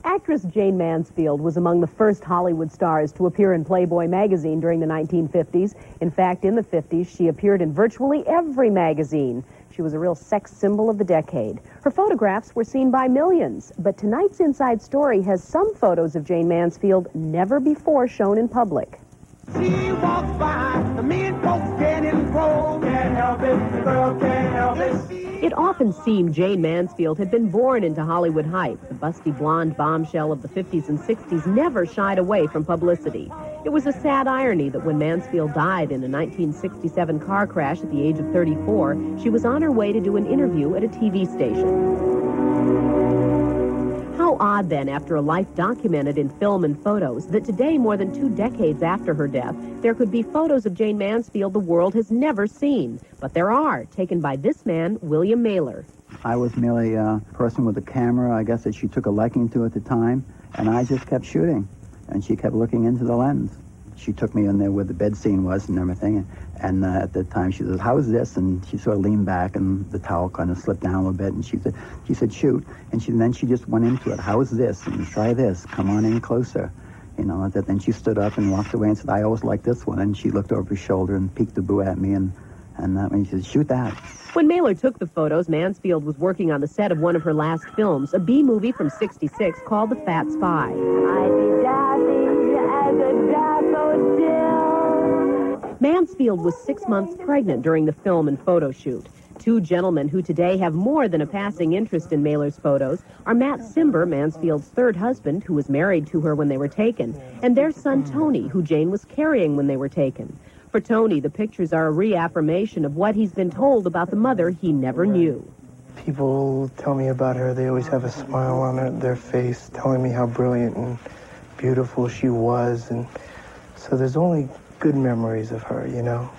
Actress Jayne Mansfield was among the first Hollywood stars to appear in Playboy magazine during the 1950s. In fact, in the 50s, she appeared in virtually every magazine. She was a real sex symbol of the decade. Her photographs were seen by millions, but tonight's Inside Story has some photos of Jayne Mansfield never before shown in public. She walks by, the mean folks getting cold. Can't help it, the girl can't help it. It often seemed Jayne Mansfield had been born into Hollywood hype. The busty blonde bombshell of the 50s and 60s never shied away from publicity. It was a sad irony that when Mansfield died in a 1967 car crash at the age of 34, she was on her way to do an interview at a TV station. How odd, then, after a life documented in film and photos, that today, more than 2 decades after her death, there could be photos of Jayne Mansfield the world has never seen. But there are, taken by this man, William Mailer. I was merely a person with a camera, I guess, that she took a liking to at the time, and I just kept shooting, and she kept looking into the lens. She took me in there where the bed scene was and everything, and at the time she said, "How's this?" And she sort of leaned back, and the towel kind of slipped down a little bit, and she said, "Shoot." And then she just went into it. "How's this?" And "Try this. Come on in closer." You know, then she stood up and walked away and said, "I always like this one." And she looked over her shoulder and peeked the boo at me, and she said, "Shoot that." When Mailer took the photos, Mansfield was working on the set of one of her last films, a B movie from '66 called The Fat Spy. Mansfield was 6 months pregnant during the film and photo shoot. 2 gentlemen who today have more than a passing interest in Mailer's photos are Matt Cimber, Mansfield's 3rd husband, who was married to her when they were taken, and their son Tony, who Jayne was carrying when they were taken. For Tony, the pictures are a reaffirmation of what he's been told about the mother he never knew. People tell me about her. They always have a smile on their face, telling me how brilliant and beautiful she was. And so there's only good memories of her, you know.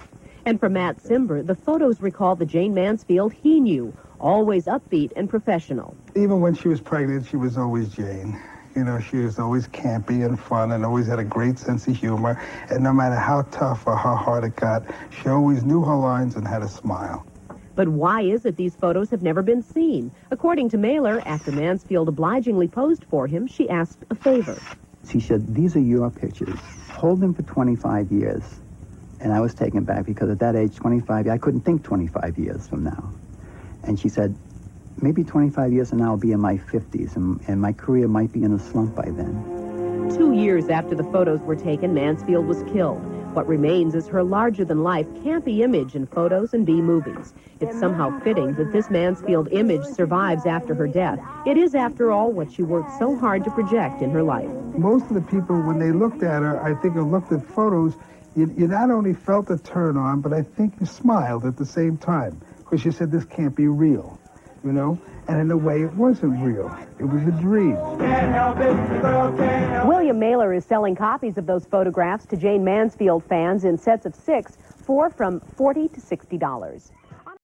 And for Matt Cimber, the photos recall the Jayne Mansfield he knew, always upbeat and professional. Even when she was pregnant, she was always Jayne. You know, she was always campy and fun and always had a great sense of humor. And no matter how tough or how hard it got, she always knew her lines and had a smile. But why is it these photos have never been seen? According to Mailer, after Mansfield obligingly posed for him, she asked a favor. She said, "These are your pictures. Hold them for 25 years. And I was taken back because at that age, 25, I couldn't think 25 years from now. And she said, maybe 25 years from now I'll be in my 50s, and my career might be in a slump by then. 2 years after the photos were taken, Mansfield was killed. What remains is her larger-than-life, campy image in photos and B-movies. It's somehow fitting that this Mansfield image survives after her death. It is, after all, what she worked so hard to project in her life. Most of the people, when they looked at her, I think, and looked at photos, you not only felt a turn on, but I think you smiled at the same time, because you said, this can't be real, you know? And in a way, it wasn't real. It was a dream. Can't help it, the girl can't help it. William Mailer is selling copies of those photographs to Jayne Mansfield fans in sets of 6 for from $40 to $60.